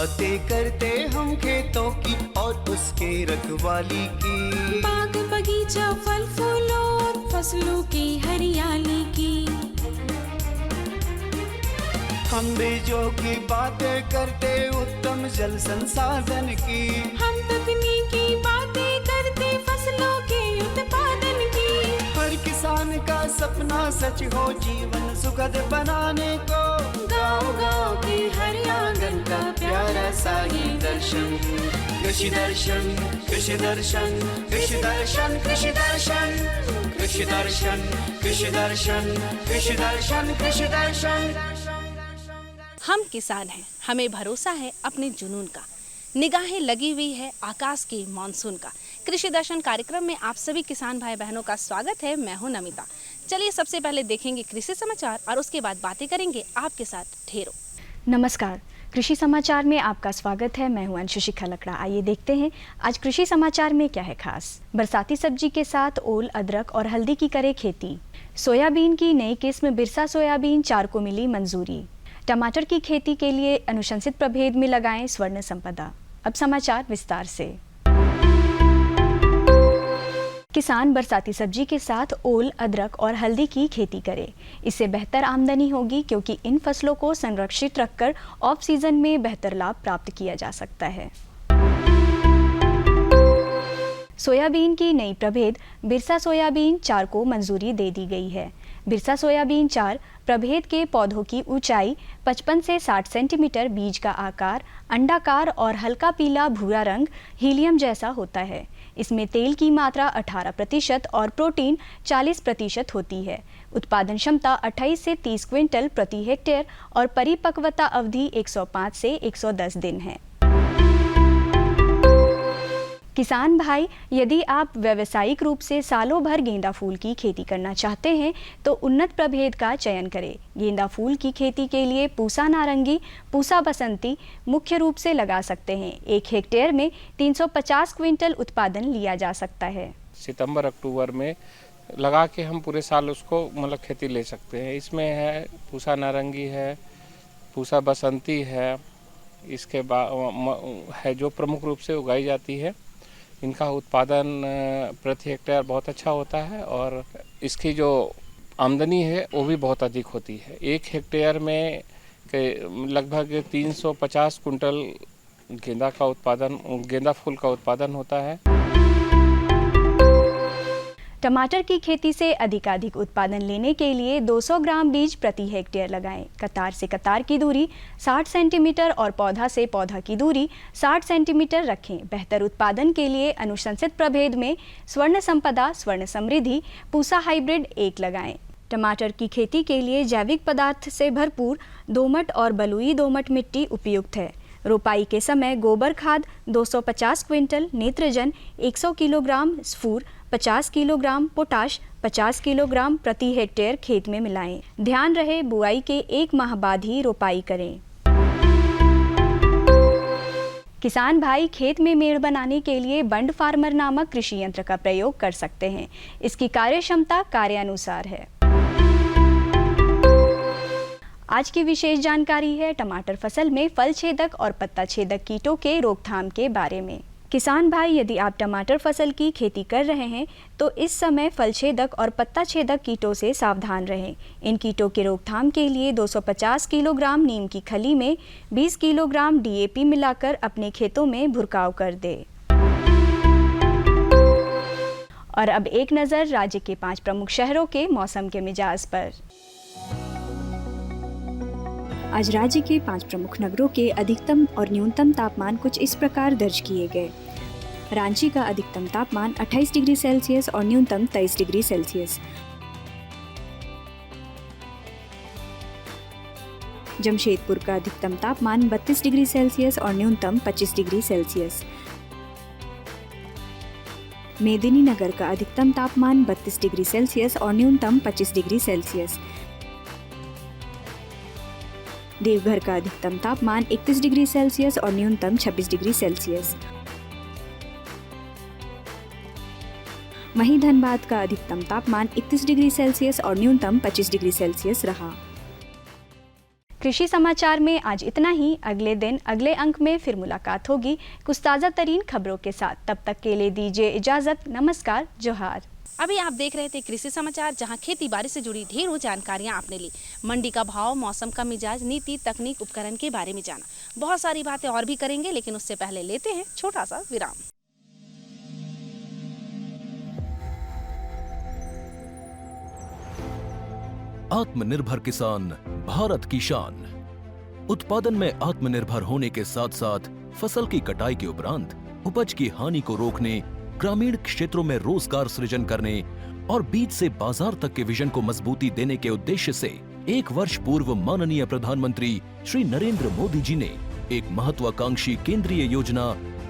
बातें करते हम खेतों की और उसके रखवाली की। बाग बगीचा फल फूलों और फसलों की हरियाली की। हम बीजों की बातें करते उत्तम जल संसाधन की। हम तकनीकी बातें करते फसलों के उत्पादन की। हर किसान का सपना सच हो जीवन सुखद बनाने को। गाँव-गाँव के हर आंगन का प्यारा सा ये दर्शन। कृषि दर्शन, कृषि दर्शन, कृषि दर्शन, कृषि दर्शन, कृषि दर्शन, कृषि दर्शन, कृषि दर्शन, कृषि दर्शन। हम किसान हैं, हमें भरोसा है अपने जुनून का, निगाहें लगी हुई है आकाश के मानसून का। कृषि दर्शन कार्यक्रम में आप सभी किसान भाई बहनों का स्वागत है। मैं हूं नमिता। चलिए सबसे पहले देखेंगे कृषि समाचार और उसके बाद बातें करेंगे आपके साथ ढेरों। नमस्कार, कृषि समाचार में आपका स्वागत है। मैं हूं अंशुशिखा लकड़ा। आइए देखते हैं आज कृषि समाचार में क्या है खास। बरसाती सब्जी के साथ ओल, अदरक और हल्दी की करे खेती। सोयाबीन की नई किस्म बिरसा सोयाबीन 4 को मिली मंजूरी। टमाटर की खेती के लिए अनुशंसित प्रभेद में लगाएं स्वर्ण संपदा। अब समाचार विस्तार से। किसान बरसाती सब्जी के साथ ओल, अदरक और हल्दी की खेती करें। इससे बेहतर आमदनी होगी क्योंकि इन फसलों को संरक्षित रखकर ऑफ सीजन में बेहतर लाभ प्राप्त किया जा सकता है। सोयाबीन की नई प्रभेद बिरसा सोयाबीन 4 को मंजूरी दे दी गई है। बिरसा सोयाबीन 4 प्रभेद के पौधों की ऊंचाई 55 से 60 सेंटीमीटर, बीज का आकार अंडाकार और हल्का पीला भूरा रंग हीलियम जैसा होता है। इसमें तेल की मात्रा 18% और प्रोटीन 40% होती है। उत्पादन क्षमता 28 से 30 क्विंटल प्रति हेक्टेयर और परिपक्वता अवधि 105 से 110 दिन है। किसान भाई, यदि आप व्यावसायिक रूप से सालों भर गेंदा फूल की खेती करना चाहते हैं तो उन्नत प्रभेद का चयन करें। गेंदा फूल की खेती के लिए पूसा नारंगी, पूसा बसंती मुख्य रूप से लगा सकते हैं। 1 हेक्टेयर में 350 क्विंटल उत्पादन लिया जा सकता है। सितंबर अक्टूबर में लगा के हम पूरे साल उसको मतलब खेती ले सकते हैं। इसमें है पूसा नारंगी है, पूसा बसंती है, इसके बाद है जो प्रमुख रूप से उगाई जाती है। इनका उत्पादन प्रति हेक्टेयर बहुत अच्छा होता है और इसकी जो आमदनी है वो भी बहुत अधिक होती है। 1 हेक्टेयर में लगभग 350 कुंटल गेंदा फूल का उत्पादन होता है। टमाटर की खेती से अधिकाधिक उत्पादन लेने के लिए 200 ग्राम बीज प्रति हेक्टेयर लगाएं। कतार से कतार की दूरी 60 सेंटीमीटर और पौधा से पौधा की दूरी 60 सेंटीमीटर रखें। बेहतर उत्पादन के लिए अनुशंसित प्रभेद में स्वर्ण संपदा, स्वर्ण समृद्धि, पूसा हाइब्रिड 1 लगाएं। टमाटर की खेती के लिए जैविक पदार्थ से भरपूर दोमट और बलुई दोमट मिट्टी उपयुक्त है। रोपाई के समय गोबर खाद 250 क्विंटल, नेत्रजन 100 किलोग्राम, स्फूर 50 किलोग्राम, पोटाश 50 किलोग्राम प्रति हेक्टेयर खेत में मिलाएं। ध्यान रहे बुआई के 1 माह बाद ही रोपाई करें। किसान भाई खेत में मेड़ बनाने के लिए बंड फार्मर नामक कृषि यंत्र का प्रयोग कर सकते हैं। इसकी कार्य क्षमता कार्यानुसार है। आज की विशेष जानकारी है टमाटर फसल में फल छेदक और पत्ता छेदक कीटों के रोकथाम के बारे में। किसान भाई, यदि आप टमाटर फसल की खेती कर रहे हैं तो इस समय फल छेदक और पत्ता छेदक कीटों से सावधान रहें। इन कीटों के रोकथाम के लिए 250 किलोग्राम नीम की खली में 20 किलोग्राम DAP मिलाकर अपने खेतों में भुरकाव कर दें। और अब एक नज़र राज्य के 5 प्रमुख शहरों के मौसम के मिजाज पर। आज राज्य के 5 प्रमुख नगरों के अधिकतम और न्यूनतम तापमान कुछ इस प्रकार दर्ज किए गए। रांची का अधिकतम तापमान 28 डिग्री सेल्सियस और न्यूनतम 23 डिग्री सेल्सियस। जमशेदपुर का अधिकतम तापमान 32 डिग्री सेल्सियस और न्यूनतम 25 डिग्री सेल्सियस। मेदिनीनगर का अधिकतम तापमान 32 डिग्री सेल्सियस और न्यूनतम 25 डिग्री सेल्सियस। देवघर का अधिकतम तापमान 31 डिग्री सेल्सियस और न्यूनतम 26 डिग्री सेल्सियस। वहीं धनबाद का अधिकतम तापमान 31 डिग्री सेल्सियस और न्यूनतम 25 डिग्री सेल्सियस रहा। कृषि समाचार में आज इतना ही। अगले दिन अगले अंक में फिर मुलाकात होगी कुछ ताज़ा तरीन खबरों के साथ। तब तक के लिए दीजिए इजाज़त। नमस्कार, जोहार। अभी आप देख रहे थे कृषि समाचार, जहां खेती बाड़ी से जुड़ी ढेरों जानकारियां आपने ली। मंडी का भाव, मौसम का मिजाज, नीति, तकनीक, उपकरण के बारे में जाना। बहुत सारी बातें और भी करेंगे, लेकिन उससे पहले लेते हैं छोटा सा विराम। आत्मनिर्भर किसान भारत की शान। उत्पादन में आत्मनिर्भर होने के साथ साथ फसल की कटाई के उपरांत उपज की हानि को रोकने, ग्रामीण क्षेत्रों में रोजगार सृजन करने और बीज से बाजार तक के विजन को मजबूती देने के उद्देश्य से 1 वर्ष पूर्व माननीय प्रधानमंत्री श्री नरेंद्र मोदी जी ने एक महत्वाकांक्षी केंद्रीय योजना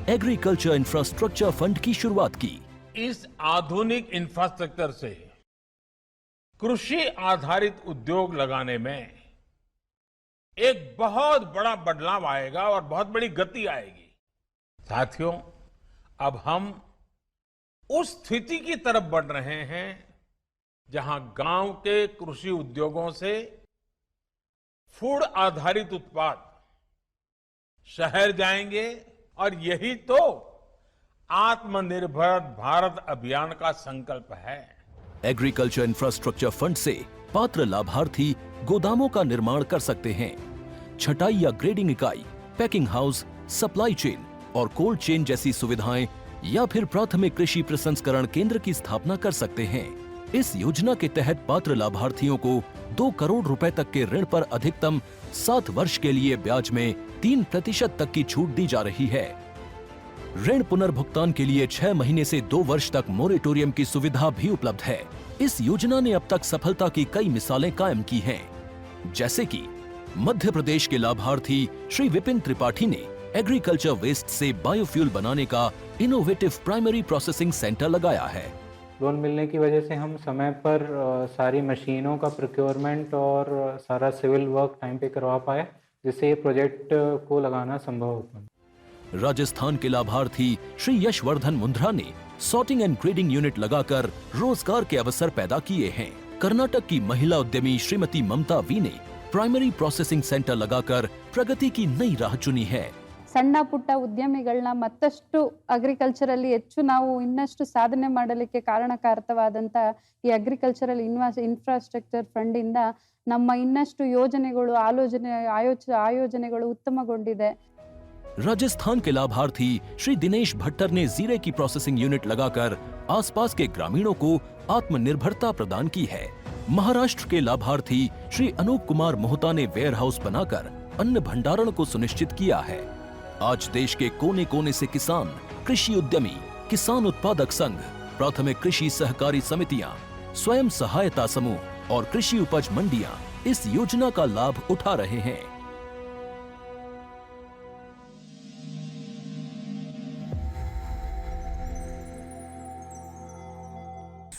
एग्रीकल्चर इंफ्रास्ट्रक्चर फंड की शुरुआत की। इस आधुनिक इंफ्रास्ट्रक्चर से कृषि आधारित उद्योग लगाने में एक बहुत बड़ा बदलाव आएगा और बहुत बड़ी गति आएगी। साथियों, अब हम उस स्थिति की तरफ बढ़ रहे हैं जहां गांव के कृषि उद्योगों से फूड आधारित उत्पाद शहर जाएंगे और यही तो आत्मनिर्भर भारत अभियान का संकल्प है। एग्रीकल्चर इंफ्रास्ट्रक्चर फंड से पात्र लाभार्थी गोदामों का निर्माण कर सकते हैं, छटाई या ग्रेडिंग इकाई, पैकिंग हाउस, सप्लाई चेन और कोल्ड चेन जैसी सुविधाएं या फिर प्राथमिक कृषि प्रसंस्करण केंद्र की स्थापना कर सकते हैं। इस योजना के तहत पात्र लाभार्थियों को 2 करोड़ रुपए तक के ऋण पर अधिकतम 7 वर्ष के लिए ब्याज में 3% तक की छूट दी जा रही है। ऋण पुनर्भुगतान के लिए 6 महीने से 2 वर्ष तक मोरेटोरियम की सुविधा भी उपलब्ध है। इस योजना ने अब तक सफलता की कई मिसालें कायम की हैं, जैसे कि मध्य प्रदेश के लाभार्थी श्री विपिन त्रिपाठी ने एग्रीकल्चर वेस्ट से बायोफ्यूल बनाने का इनोवेटिव प्राइमरी प्रोसेसिंग सेंटर लगाया है। लोन मिलने की वजह से हम समय पर सारी मशीनों का प्रोक्योरमेंट और सारा सिविल वर्क टाइम पे करवा पाए, जिससे ये प्रोजेक्ट को लगाना संभव हो पाया। राजस्थान के लाभार्थी श्री यशवर्धन मुंद्रा ने सॉर्टिंग एंड ग्रेडिंग यूनिट लगाकर रोजगार के अवसर पैदा किए हैं। कर्नाटक की महिला उद्यमी श्रीमती ममता वी ने प्राइमरी प्रोसेसिंग सेंटर लगाकर प्रगति की नई राह चुनी है। ಸಣ್ಣ ಪುಟ್ಟ ಉದ್ಯಮಿಗಳನ್ನ ಮತ್ತಷ್ಟು ಅಗ್ರಿಕಲ್ಚರಲ್ಲಿ ಹೆಚ್ಚು ನಾವು ಇನ್ನಷ್ಟು ಸಾಧನೆ ಮಾಡಲಿಕ್ಕೆ ಕಾರಣಕಾರಕವಾದಂತ ಈ ಅಗ್ರಿಕಲ್ಚರಲ್ ಇನ್ಫ್ರಾಸ್ಟ್ರಕ್ಚರ್ ಫಂಡ್ ಇಂದ ನಮ್ಮ ಇನ್ನಷ್ಟು ಯೋಜನೆಗಳು ಆಯೋಜನೆಗಳು ಉತ್ತಮಗೊಂಡಿದೆ। राजस्थान के लाभार्थी श्री दिनेश भट्टर ने जीरे की प्रोसेसिंग यूनिट लगाकर आसपास के ग्रामीणों को आत्मनिर्भरता प्रदान की है। महाराष्ट्र के लाभार्थी श्री अनूप कुमार मोहता ने वेयर हाउस बनाकर अन्न भंडारण को सुनिश्चित किया है। आज देश के कोने कोने से किसान, कृषि उद्यमी, किसान उत्पादक संघ, प्राथमिक कृषि सहकारी समितियां, स्वयं सहायता समूह और कृषि उपज मंडियां इस योजना का लाभ उठा रहे हैं।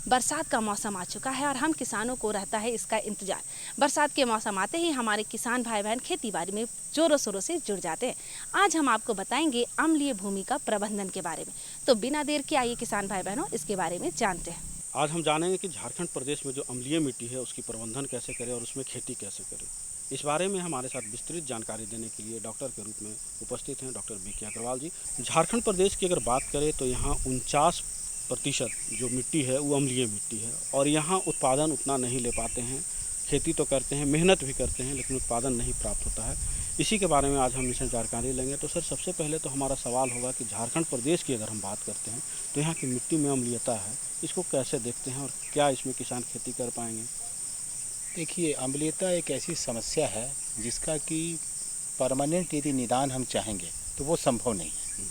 बरसात का मौसम आ चुका है और हम किसानों को रहता है इसका इंतजार। बरसात के मौसम आते ही हमारे किसान भाई बहन खेती बाड़ी में जोरों शोरों से जुड़ जाते हैं। आज हम आपको बताएंगे अम्लीय भूमि का प्रबंधन के बारे में। तो बिना देर के आइए किसान भाई बहनों इसके बारे में जानते हैं। आज हम जानेंगे कि झारखंड प्रदेश में जो अम्लीय मिट्टी है उसकी प्रबंधन कैसे करें और उसमें खेती कैसे करें। इस बारे में हमारे साथ विस्तृत जानकारी देने के लिए डॉक्टर के रूप में उपस्थित हैं डॉक्टर बीके अग्रवाल जी। झारखंड प्रदेश की अगर बात करें तो यहाँ 49% जो मिट्टी है वो अम्लीय मिट्टी है और यहाँ उत्पादन उतना नहीं ले पाते हैं। खेती तो करते हैं, मेहनत भी करते हैं, लेकिन उत्पादन नहीं प्राप्त होता है। इसी के बारे में आज हम इनसे जानकारी लेंगे। तो सर, सबसे पहले तो हमारा सवाल होगा कि झारखंड प्रदेश की अगर हम बात करते हैं तो यहाँ की मिट्टी में अम्लीयता है, इसको कैसे देखते हैं और क्या इसमें किसान खेती कर पाएंगे? देखिए, अम्लीयता एक ऐसी समस्या है जिसका कि परमानेंट यदि निदान हम चाहेंगे तो वो संभव नहीं है,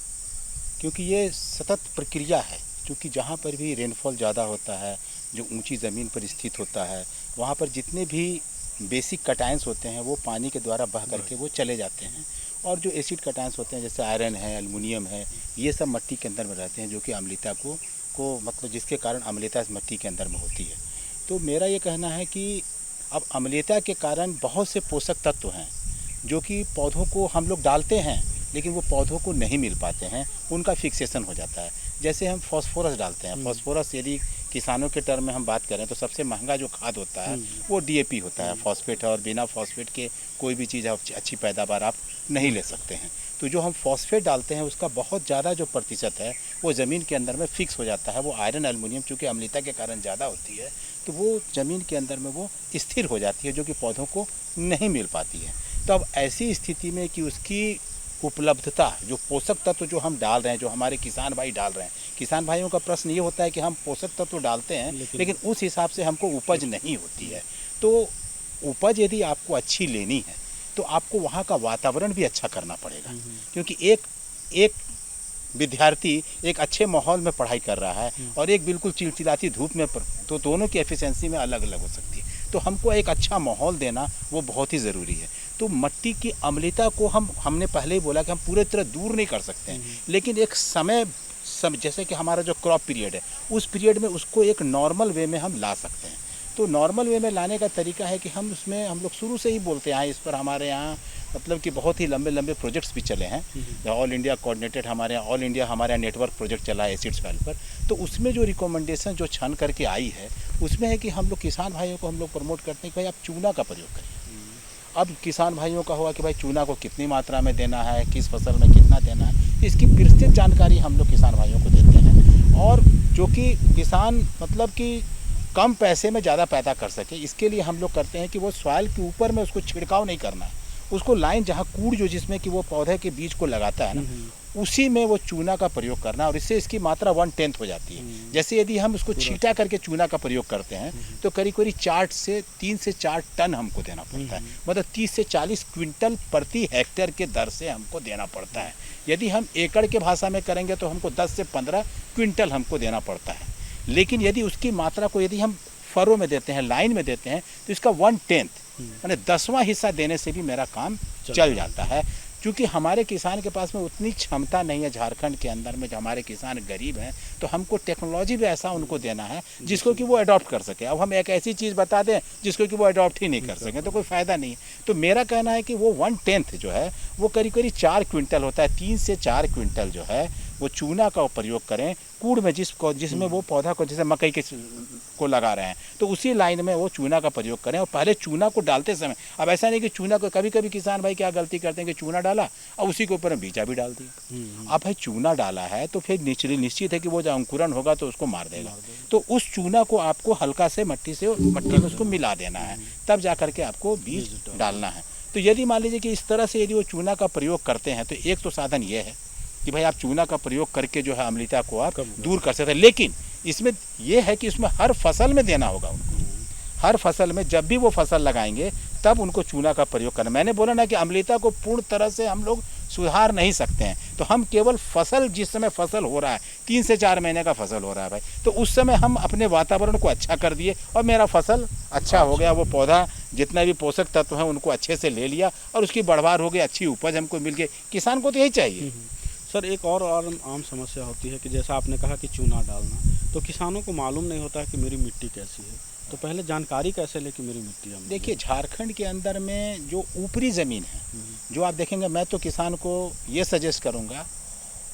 क्योंकि ये सतत प्रक्रिया है। क्योंकि जहाँ पर भी रेनफॉल ज़्यादा होता है, जो ऊंची ज़मीन पर स्थित होता है, वहाँ पर जितने भी बेसिक कटायंस होते हैं वो पानी के द्वारा बह करके वो चले जाते हैं। और जो एसिड कटायंस होते हैं जैसे आयरन है, एल्युमिनियम है, ये सब मिट्टी के अंदर में रहते हैं, जो कि अम्लीयता को मतलब जिसके कारण अम्लीयता इस मिट्टी के अंदर में होती है। तो मेरा ये कहना है कि अब अम्लीयता के कारण बहुत से पोषक तत्व हैं जो कि पौधों को हम लोग डालते हैं, लेकिन वो पौधों को नहीं मिल पाते हैं, उनका फिक्सेशन हो जाता है। जैसे हम फास्फोरस डालते हैं, फास्फोरस यदि किसानों के टर्म में हम बात करें तो सबसे महंगा जो खाद होता है वो डीएपी होता है, फॉस्फेट है, और बिना फॉस्फेट के कोई भी चीज़ अच्छी पैदावार आप नहीं ले सकते हैं। तो जो हम फॉस्फेट डालते हैं उसका बहुत ज़्यादा जो प्रतिशत है वो ज़मीन के अंदर में फिक्स हो जाता है। वो आयरन एल्युमिनियम चूँकि अम्लता के कारण ज़्यादा होती है तो वो ज़मीन के अंदर में वो स्थिर हो जाती है, जो कि पौधों को नहीं मिल पाती है। तो अब ऐसी स्थिति में कि उसकी उपलब्धता, जो पोषक तत्व जो हम डाल रहे हैं, जो हमारे किसान भाई डाल रहे हैं, किसान भाइयों का प्रश्न ये होता है कि हम पोषक तत्व डालते हैं लेकिन उस हिसाब से हमको उपज नहीं होती है। तो उपज यदि आपको अच्छी लेनी है तो आपको वहाँ का वातावरण भी अच्छा करना पड़ेगा, क्योंकि एक विद्यार्थी एक अच्छे माहौल में पढ़ाई कर रहा है और एक बिल्कुल चिलचिलाती धूप में, तो दोनों की एफिशिएंसी में अलग अलग हो सकती है। तो हमको एक अच्छा माहौल देना वो बहुत ही ज़रूरी है। तो मिट्टी की अम्लता को हमने पहले ही बोला कि हम पूरे तरह दूर नहीं कर सकते हैं, लेकिन एक समय जैसे कि हमारा जो क्रॉप पीरियड है उस पीरियड में उसको एक नॉर्मल वे में हम ला सकते हैं। तो नॉर्मल वे में लाने का तरीका है कि हम लोग शुरू से ही बोलते हैं, इस पर हमारे यहाँ मतलब कि बहुत ही लंबे लंबे प्रोजेक्ट्स भी चले हैं। ऑल इंडिया कोऑर्डिनेटेड हमारे यहाँ ऑल इंडिया हमारे नेटवर्क प्रोजेक्ट चला है एसिड सॉइल पर। तो उसमें जो रिकमेंडेशन जो छान करके आई है उसमें है कि हम लोग किसान भाइयों को हम लोग प्रमोट करते हैं कि भाई आप चूना का प्रयोग करिए। अब किसान भाइयों का हुआ कि भाई चूना को कितनी मात्रा में देना है, किस फसल में कितना देना है, इसकी विस्तृत जानकारी हम लोग किसान भाइयों को देते हैं। और जो कि किसान मतलब कि कम पैसे में ज़्यादा पैदा कर सके, इसके लिए हम लोग करते हैं कि वो सॉइल के ऊपर में उसको छिड़काव नहीं करना है, उसको लाइन जहाँ कूड़ जो जिसमें कि वो पौधे के बीज को लगाता है ना, उसी में वो चूना का प्रयोग करना, और इससे इसकी मात्रा 1/10 हो जाती है। जैसे यदि हम उसको छींटा करके चूना का प्रयोग करते हैं तो करीब 3 से 4 टन हमको देना पड़ता है, मतलब 30 से 40 क्विंटल प्रति हेक्टेयर के दर से हमको देना पड़ता है। यदि हम एकड़ के भाषा में करेंगे तो हमको 10 से 15 क्विंटल हमको देना पड़ता है। लेकिन यदि उसकी मात्रा को यदि हम फरों में देते हैं, लाइन में देते हैं, तो इसका 1/10 यानी 10वां हिस्सा देने से भी मेरा काम चल जाता है। क्योंकि हमारे किसान के पास में उतनी क्षमता नहीं है, झारखंड के अंदर में जो हमारे किसान गरीब हैं, तो हमको टेक्नोलॉजी भी ऐसा उनको देना है जिसको कि वो अडॉप्ट कर सके। अब हम एक ऐसी चीज़ बता दें जिसको कि वो अडॉप्ट ही नहीं कर सकें तो कोई फ़ायदा नहीं है। तो मेरा कहना है कि वो 1/10 जो है वो करीब 4 क्विंटल होता है, 3 से 4 क्विंटल जो है वो चूना का प्रयोग करें कूड़ में, जिसमें वो पौधा को जैसे मकई को लगा रहे हैं तो उसी लाइन में वो चूना का प्रयोग करें। और पहले चूना को डालते समय, अब ऐसा नहीं कि चूना को, कभी कभी किसान भाई क्या गलती करते हैं कि चूना डाला और उसी के ऊपर बीजा भी डाल दिया। अब भाई चूना डाला है तो फिर निश्चित है कि वो जब अंकुरन होगा तो उसको मार देगा। तो उस चूना को आपको हल्का से मट्टी में उसको मिला देना है, तब जा करके आपको बीज डालना है। तो यदि मान लीजिए कि इस तरह से यदि वो चूना का प्रयोग करते हैं तो एक तो साधन ये है कि भाई आप चूना का प्रयोग करके जो है अम्लता को आप दूर कर सकते हैं। लेकिन इसमें यह है कि इसमें हर फसल में देना होगा उनको, हर फसल में जब भी वो फसल लगाएंगे तब उनको चूना का प्रयोग करना। मैंने बोला ना कि अम्लता को पूर्ण तरह से हम लोग सुधार नहीं सकते हैं, तो हम केवल फसल, जिस समय फसल हो रहा है 3 से 4 महीने का फसल हो रहा है भाई, तो उस समय हम अपने वातावरण को अच्छा कर दिए और मेरा फसल अच्छा हो गया, वो पौधा जितना भी पोषक तत्व हैं उनको अच्छे से ले लिया और उसकी बढ़वार हो गई, अच्छी उपज हमको मिल गई। किसान को तो यही चाहिए। सर एक और आम समस्या होती है कि जैसा आपने कहा कि चूना डालना, तो किसानों को मालूम नहीं होता है कि मेरी मिट्टी कैसी है, तो पहले जानकारी कैसे ले कि मेरी मिट्टी है। देखिए झारखंड के अंदर में जो ऊपरी ज़मीन है, जो आप देखेंगे, मैं तो किसान को ये सजेस्ट करूँगा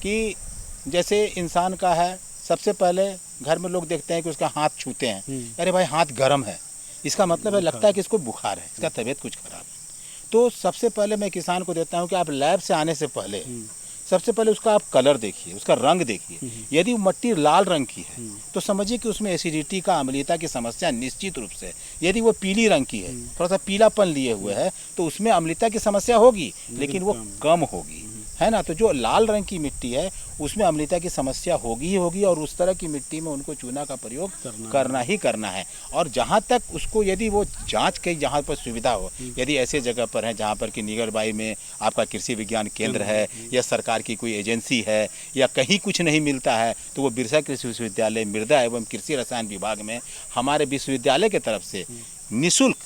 कि जैसे इंसान का है, सबसे पहले घर में लोग देखते हैं कि उसका हाथ छूते हैं, अरे भाई हाथ गर्म है, इसका मतलब है लगता है कि इसको बुखार है, इसका तबीयत कुछ खराब है। तो सबसे पहले मैं किसान को देता हूँ कि आप लैब से आने से पहले सबसे पहले उसका आप कलर देखिए, उसका रंग देखिए। यदि मिट्टी लाल रंग की है तो समझिए कि उसमें एसिडिटी का, अम्लता की समस्या निश्चित रूप से। यदि वो पीली रंग की है, थोड़ा सा पीलापन लिए हुए है, तो उसमें अम्लता की समस्या होगी लेकिन वो कम होगी, है ना। तो जो लाल रंग की मिट्टी है उसमें अम्लता की समस्या होगी ही होगी, और उस तरह की मिट्टी में उनको चूना का प्रयोग करना ही करना है। और जहाँ तक उसको यदि वो जांच के जहाँ पर सुविधा हो, यदि ऐसे जगह पर है जहाँ पर कि नियरबाई में आपका कृषि विज्ञान केंद्र है या सरकार की कोई एजेंसी है या कहीं कुछ नहीं मिलता है, तो वो बिरसा कृषि विश्वविद्यालय, मृदा एवं कृषि रसायन विभाग में हमारे विश्वविद्यालय की तरफ से निःशुल्क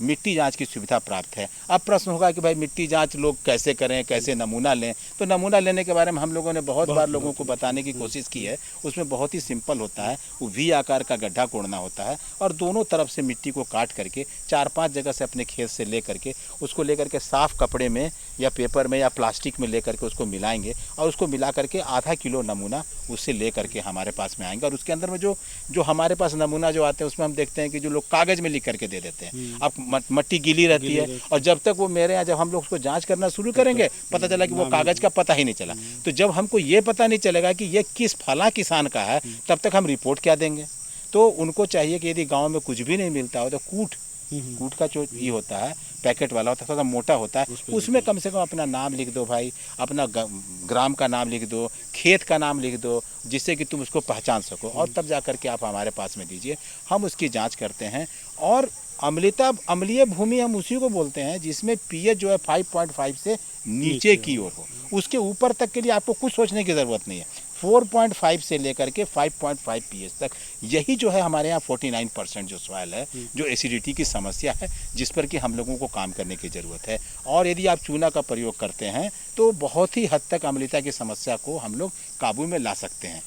मिट्टी जांच की सुविधा प्राप्त है। अब प्रश्न होगा कि भाई मिट्टी जांच लोग कैसे करें, कैसे नमूना लें। तो नमूना लेने के बारे में हम लोगों ने बहुत बार लोगों को बताने की कोशिश की है। उसमें बहुत ही सिंपल होता है, वो वी आकार का गड्ढा कोड़ना होता है और दोनों तरफ से मिट्टी को काट करके 4-5 जगह से अपने खेत से ले करके उसको लेकर के साफ कपड़े में या पेपर में या प्लास्टिक में ले करके उसको मिलाएंगे और उसको मिला करके आधा किलो नमूना उससे ले करके हमारे पास में आएंगे। और उसके अंदर में जो हमारे पास नमूना जो आते हैं उसमें हम देखते हैं कि जो लोग कागज़ में लिख करके दे देते हैं। अब मट्टी गीली रहती है और जब तक वो मेरे यहाँ जब हम लोग उसको जांच करना शुरू करेंगे पता चला कि वो कागज़ का पता ही नहीं चला। तो जब हमको ये पता नहीं चलेगा कि ये किस फला किसान का है तब तक हम रिपोर्ट क्या देंगे। तो उनको चाहिए कि यदि गाँव में कुछ भी नहीं मिलता हो तो कूट का जो ये होता है पैकेट वाला होता है, थोड़ा मोटा होता है, उसमें कम से कम अपना नाम लिख दो भाई, अपना ग्राम का नाम लिख दो, खेत का नाम लिख दो, जिससे कि तुम उसको पहचान सको और तब जा कर के आप हमारे पास में दीजिए। हम उसकी जांच करते हैं। और अम्लीय भूमि हम उसी को बोलते हैं जिसमें पीएच जो है 5.5 से नीचे की ओर हो। उसके ऊपर तक के लिए आपको कुछ सोचने की ज़रूरत नहीं है। 4.5 से लेकर के 5.5 पीएच तक, यही जो है हमारे यहाँ 49% जो सॉइल है, जो एसिडिटी की समस्या है, जिस पर कि हम लोगों को काम करने की ज़रूरत है। और यदि आप चूना का प्रयोग करते हैं तो बहुत ही हद तक अम्लता की समस्या को हम लोग काबू में ला सकते हैं।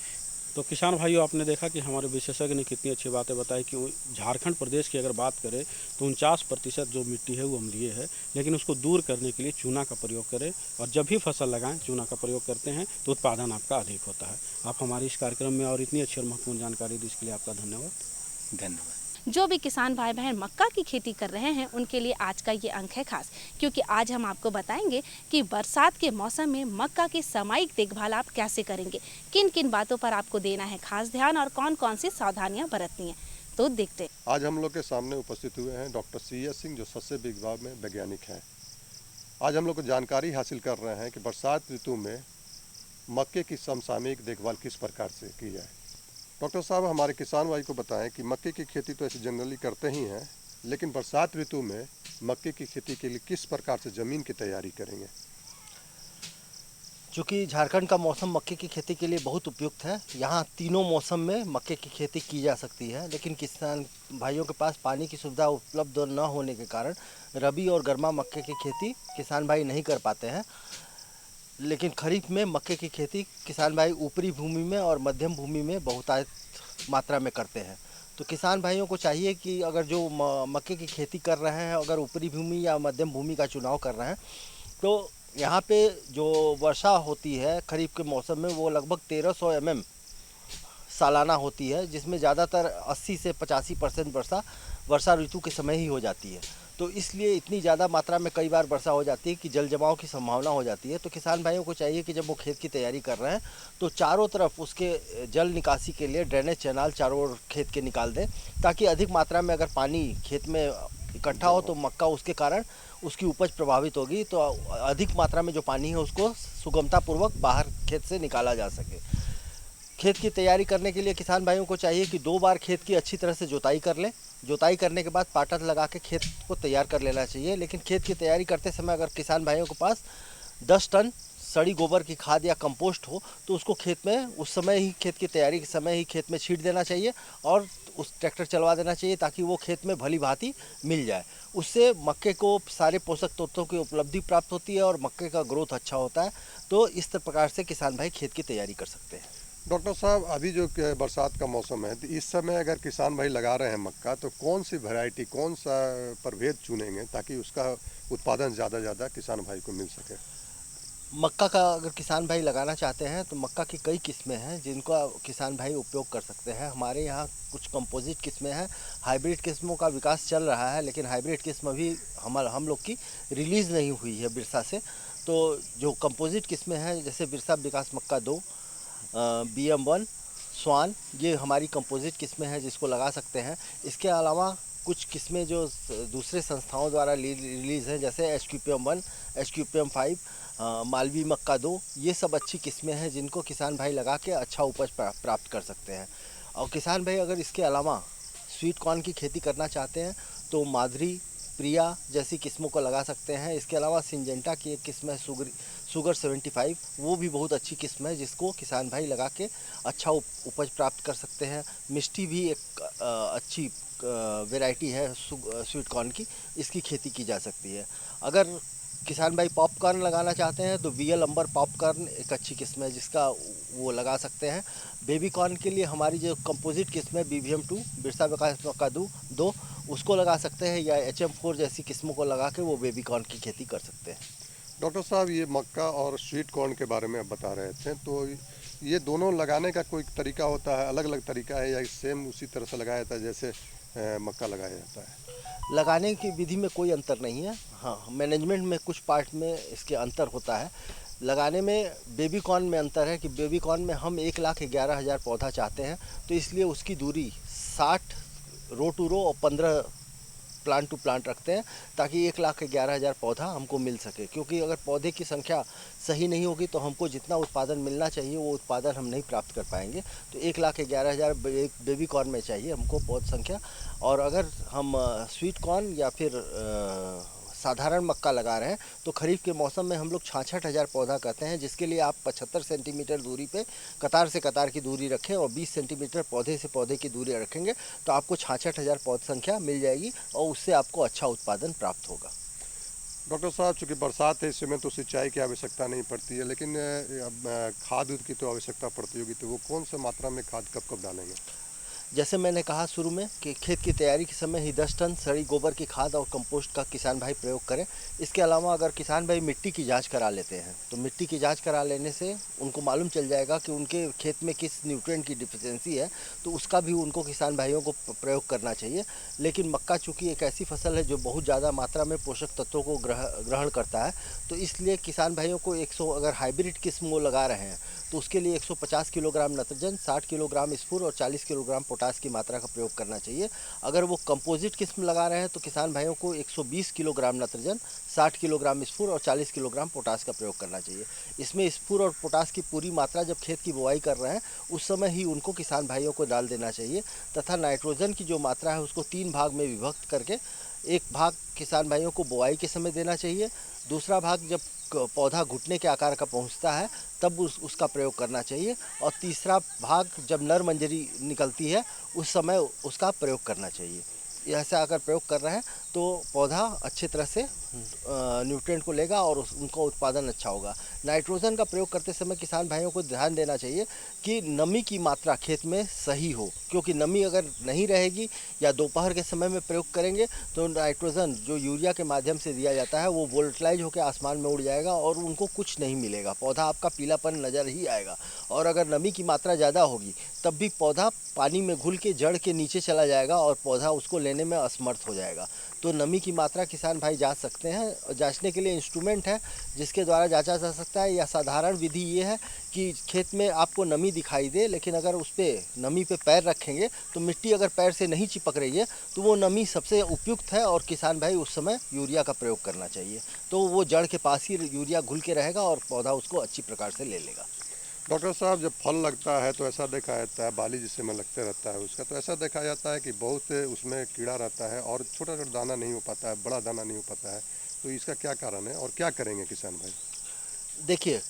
तो किसान भाइयों, आपने देखा कि हमारे विशेषज्ञ ने कितनी अच्छी बातें बताई कि झारखंड प्रदेश की अगर बात करें तो 49% जो मिट्टी है वो अम्लीय है, लेकिन उसको दूर करने के लिए चूना का प्रयोग करें और जब भी फसल लगाएं चूना का प्रयोग करते हैं तो उत्पादन आपका अधिक होता है। आप हमारे इस कार्यक्रम में और इतनी अच्छी और महत्वपूर्ण जानकारी दी इसके लिए आपका धन्यवाद। जो भी किसान भाई बहन मक्का की खेती कर रहे हैं उनके लिए आज का ये अंक है खास, क्योंकि आज हम आपको बताएंगे कि बरसात के मौसम में मक्का की सामयिक देखभाल आप कैसे करेंगे, किन किन बातों पर आपको देना है खास ध्यान और कौन कौन सी सावधानियां बरतनी है। तो देखते हैं। आज हम लोग के सामने उपस्थित हुए हैं डॉक्टर CS सिंह, जो सस्य विभाग में वैज्ञानिक हैं। आज हम लोग को जानकारी हासिल कर रहे हैं कि बरसात ऋतु में मक्के की समसामयिक देखभाल किस प्रकार से की जाए। डॉक्टर साहब, हमारे किसान भाई को बताएं कि मक्के की खेती तो ऐसे जनरली करते ही हैं, लेकिन बरसात ऋतु में मक्के की खेती के लिए किस प्रकार से ज़मीन की तैयारी करेंगे। चूँकि झारखंड का मौसम मक्के की खेती के लिए बहुत उपयुक्त है, यहाँ तीनों मौसम में मक्के की खेती की जा सकती है, लेकिन किसान भाइयों के पास पानी की सुविधा उपलब्ध न होने के कारण रबी और गर्मा मक्के की खेती किसान भाई नहीं कर पाते हैं। लेकिन खरीफ में मक्के की खेती किसान भाई ऊपरी भूमि में और मध्यम भूमि में बहुतायत मात्रा में करते हैं। तो किसान भाइयों को चाहिए कि अगर जो मक्के की खेती कर रहे हैं, अगर ऊपरी भूमि या मध्यम भूमि का चुनाव कर रहे हैं, तो यहाँ पे जो वर्षा होती है खरीफ के मौसम में वो लगभग 1300 mm सालाना होती है, जिसमें ज़्यादातर 80 से 85% वर्षा ऋतु के समय ही हो जाती है। तो इसलिए इतनी ज़्यादा मात्रा में कई बार वर्षा हो जाती है कि जल जमाव की संभावना हो जाती है। तो किसान भाइयों को चाहिए कि जब वो खेत की तैयारी कर रहे हैं तो चारों तरफ उसके जल निकासी के लिए ड्रेनेज चैनल चारों ओर खेत के निकाल दें, ताकि अधिक मात्रा में अगर पानी खेत में इकट्ठा हो तो मक्का उसके कारण उसकी उपज प्रभावित होगी, तो अधिक मात्रा में जो पानी है उसको सुगमतापूर्वक बाहर खेत से निकाला जा सके। खेत की तैयारी करने के लिए किसान भाइयों को चाहिए कि 2 बार खेत की अच्छी तरह से जुताई कर लें। जुताई करने के बाद पाटा लगा के खेत को तैयार कर लेना चाहिए। लेकिन खेत की तैयारी करते समय अगर किसान भाइयों के पास 10 टन सड़ी गोबर की खाद या कंपोस्ट हो तो उसको खेत में उस समय ही, खेत की तैयारी के समय ही खेत में छींट देना चाहिए और उस ट्रैक्टर चलवा देना चाहिए, ताकि वो खेत में भली भांति मिल जाए। उससे मक्के को सारे पोषक तत्वों की उपलब्धि प्राप्त होती है और मक्के का ग्रोथ अच्छा होता है। तो इस प्रकार से किसान भाई खेत की तैयारी कर सकते हैं। डॉक्टर साहब, अभी जो बरसात का मौसम है, तो इस समय अगर किसान भाई लगा रहे हैं मक्का, तो कौन सी वैरायटी, कौन सा प्रभेद चुनेंगे ताकि उसका उत्पादन ज़्यादा किसान भाई को मिल सके। मक्का का अगर किसान भाई लगाना चाहते हैं तो मक्का की कई किस्में हैं जिनका किसान भाई उपयोग कर सकते हैं। हमारे यहाँ कुछ कंपोजिट किस्में हैं, हाइब्रिड किस्मों का विकास चल रहा है, लेकिन हाइब्रिड किस्म भी हम लोग की रिलीज़ नहीं हुई है बिरसा से। तो जो कंपोजिट किस्में हैं जैसे बिरसा विकास मक्का 2, BM1, स्वान, ये हमारी कंपोजिट किस्में हैं जिसको लगा सकते हैं। इसके अलावा कुछ किस्में जो दूसरे संस्थाओं द्वारा रिलीज़ हैं, जैसे HQPM1, HQPM5, मालवी मक्का 2, ये सब अच्छी किस्में हैं जिनको किसान भाई लगा के अच्छा उपज प्राप्त कर सकते हैं। और किसान भाई अगर इसके अलावा स्वीट कॉर्न की खेती करना चाहते हैं तो माधुरी, प्रिया जैसी किस्मों को लगा सकते हैं। इसके अलावा सिंजेंटा की एक किस्म है शुगर 75 वो भी बहुत अच्छी किस्म है, जिसको किसान भाई लगा के अच्छा उपज प्राप्त कर सकते हैं। मिष्टी भी एक अच्छी वैरायटी है स्वीट कॉर्न की, इसकी खेती की जा सकती है। अगर किसान भाई पॉपकॉर्न लगाना चाहते हैं तो VL अंबर पॉपकॉर्न एक अच्छी किस्म है, जिसका वो लगा सकते हैं। बेबी कॉर्न के लिए हमारी जो कंपोजिट किस्म है BVM2 बिरसा विकास मक्का 2 उसको लगा सकते हैं, या HM4 जैसी किस्मों को लगा के वो बेबी कॉर्न की खेती कर सकते हैं। डॉक्टर साहब, ये मक्का और स्वीट कॉर्न के बारे में आप बता रहे थे, तो ये दोनों लगाने का कोई तरीका होता है, अलग अलग तरीका है, या सेम उसी तरह से लगाया जाता है जैसे मक्का लगाया जाता है? लगाने की विधि में कोई अंतर नहीं है। हाँ, मैनेजमेंट में कुछ पार्ट में इसके अंतर होता है। लगाने में बेबी कॉर्न में अंतर है कि बेबी कॉर्न में हम 1,11,000 पौधा चाहते हैं, तो इसलिए उसकी दूरी 60 रो टू रो और 15 प्लांट टू प्लांट रखते हैं, ताकि 1,11,000 पौधा हमको मिल सके। क्योंकि अगर पौधे की संख्या सही नहीं होगी तो हमको जितना उत्पादन मिलना चाहिए वो उत्पादन हम नहीं प्राप्त कर पाएंगे। तो 1,11,000 बेबी कॉर्न में चाहिए हमको पौध संख्या। और अगर हम स्वीट कॉर्न या फिर साधारण मक्का लगा रहे हैं तो खरीफ के मौसम में हम लोग 66,000 पौधा कहते हैं, जिसके लिए आप 75 सेंटीमीटर दूरी पे कतार से कतार की दूरी रखें और 20 सेंटीमीटर पौधे से पौधे की दूरी रखेंगे तो आपको 66,000 पौध संख्या मिल जाएगी और उससे आपको अच्छा उत्पादन प्राप्त होगा। डॉक्टर साहब, चूँकि बरसात है, इस समय तो सिंचाई की आवश्यकता नहीं पड़ती है, लेकिन खाद की तो आवश्यकता पड़ती होगी, तो वो कौन सा मात्रा में खाद कब कब डालेंगे? जैसे मैंने कहा शुरू में कि खेत की तैयारी के समय ही 10 टन सड़ी गोबर की खाद और कंपोस्ट का किसान भाई प्रयोग करें। इसके अलावा अगर किसान भाई मिट्टी की जांच करा लेते हैं तो मिट्टी की जांच करा लेने से उनको मालूम चल जाएगा कि उनके खेत में किस न्यूट्रिएंट की डिफिशियंसी है, तो उसका भी उनको किसान भाइयों को प्रयोग करना चाहिए। लेकिन मक्का चूँकि एक ऐसी फसल है जो बहुत ज़्यादा मात्रा में पोषक तत्वों को ग्रहण करता है, तो इसलिए किसान भाइयों को 100 अगर हाइब्रिड किस्म वो लगा रहे हैं तो उसके लिए 150 किलोग्राम नाइट्रोजन, 60 किलोग्राम स्फूर और 40 किलोग्राम पोटास की मात्रा का प्रयोग करना चाहिए। अगर वो कंपोजिट किस्म लगा रहे हैं तो किसान भाइयों को 120 किलोग्राम नाइट्रोजन, 60 किलोग्राम स्फूर और 40 किलोग्राम पोटास का प्रयोग करना चाहिए। इसमें स्फूर और पोटास की पूरी मात्रा जब खेत की बुआई कर रहे हैं उस समय ही उनको किसान भाइयों को डाल देना चाहिए, तथा नाइट्रोजन की जो मात्रा है उसको 3 भाग में विभक्त करके एक भाग किसान भाइयों को बुआई के समय देना चाहिए, दूसरा भाग जब पौधा घुटने के आकार का पहुंचता है तब उसका प्रयोग करना चाहिए, और तीसरा भाग जब नर मंजरी निकलती है उस समय उसका प्रयोग करना चाहिए। ऐसा अगर प्रयोग कर रहे हैं तो पौधा अच्छी तरह से न्यूट्रिएंट को लेगा और उनका उत्पादन अच्छा होगा। नाइट्रोजन का प्रयोग करते समय किसान भाइयों को ध्यान देना चाहिए कि नमी की मात्रा खेत में सही हो, क्योंकि नमी अगर नहीं रहेगी या दोपहर के समय में प्रयोग करेंगे तो नाइट्रोजन जो यूरिया के माध्यम से दिया जाता है वो वोल्टलाइज होकर आसमान में उड़ जाएगा और उनको कुछ नहीं मिलेगा, पौधा आपका पीलापन नज़र ही आएगा। और अगर नमी की मात्रा ज़्यादा होगी तब भी पौधा पानी में घुल के जड़ के नीचे चला जाएगा और पौधा उसको लेने में असमर्थ हो जाएगा। तो नमी की मात्रा किसान भाई जांच सकते हैं। जांचने के लिए इंस्ट्रूमेंट है जिसके द्वारा जांचा जा सकता है, या साधारण विधि ये है कि खेत में आपको नमी दिखाई दे, लेकिन अगर उस पर नमी पे पैर रखेंगे तो मिट्टी अगर पैर से नहीं चिपक रही है तो वो नमी सबसे उपयुक्त है और किसान भाई उस समय यूरिया का प्रयोग करना चाहिए। तो वो जड़ के पास ही यूरिया घुल के रहेगा और पौधा उसको अच्छी प्रकार से ले लेगा। डॉक्टर साहब, जब फल लगता है तो ऐसा देखा जाता है, बाली जिसमें लगते रहता है उसका, तो ऐसा देखा जाता है कि बहुत उसमें कीड़ा रहता है और छोटा छोटा दाना नहीं हो पाता है, बड़ा दाना नहीं हो पाता है, तो इसका क्या कारण है और क्या करेंगे किसान भाई? देखिए,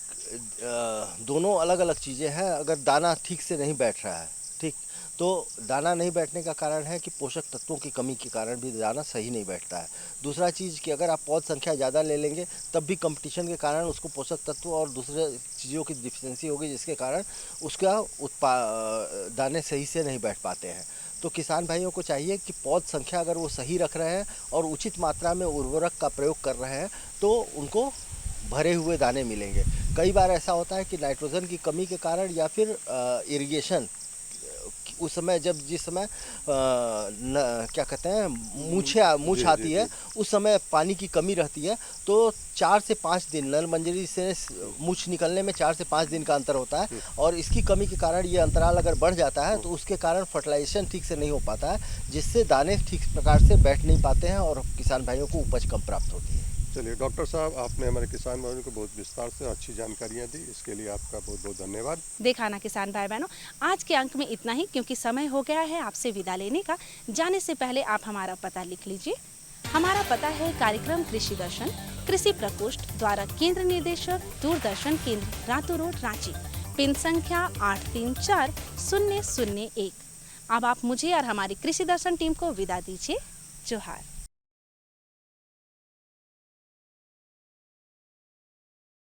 दोनों अलग अलग चीज़ें हैं। अगर दाना ठीक से नहीं बैठ रहा है, ठीक, तो दाना नहीं बैठने का कारण है कि पोषक तत्वों की कमी के कारण भी दाना सही नहीं बैठता है। दूसरा चीज़ कि अगर आप पौध संख्या ज़्यादा ले लेंगे तब भी कंपटीशन के कारण उसको पोषक तत्व और दूसरे चीज़ों की डिफिशियंसी होगी, जिसके कारण उसका दाने सही से नहीं बैठ पाते हैं। तो किसान भाइयों को चाहिए कि पौध संख्या अगर वो सही रख रहे हैं और उचित मात्रा में उर्वरक का प्रयोग कर रहे हैं तो उनको भरे हुए दाने मिलेंगे। कई बार ऐसा होता है कि नाइट्रोजन की कमी के कारण या फिर इरिगेशन उस समय जिस समय क्या कहते हैं मूछ आती है, उस समय पानी की कमी रहती है, तो 4 से 5 दिन नर मंजरी से मूछ निकलने में 4 से 5 दिन का अंतर होता है, और इसकी कमी के कारण ये अंतराल अगर बढ़ जाता है तो उसके कारण फर्टिलाइजेशन ठीक से नहीं हो पाता है, जिससे दाने ठीक प्रकार से बैठ नहीं पाते हैं और किसान भाइयों को उपज कम प्राप्त होती है। चलिए डॉक्टर साहब, आपने हमारे किसान भाइयों को बहुत विस्तार से अच्छी जानकारियाँ दी, इसके लिए आपका बहुत बहुत धन्यवाद। देखा ना किसान भाई बहनों, आज के अंक में इतना ही, क्योंकि समय हो गया है आपसे विदा लेने का। जाने से पहले आप हमारा पता लिख लीजिए। हमारा पता है कार्यक्रम कृषि दर्शन, कृषि प्रकोष्ठ द्वारा केंद्र निदेशक दूरदर्शन केंद्र रातू रोड रांची, पिन संख्या 834001। अब आप मुझे और हमारी कृषि दर्शन टीम को विदा दीजिए। जोहार।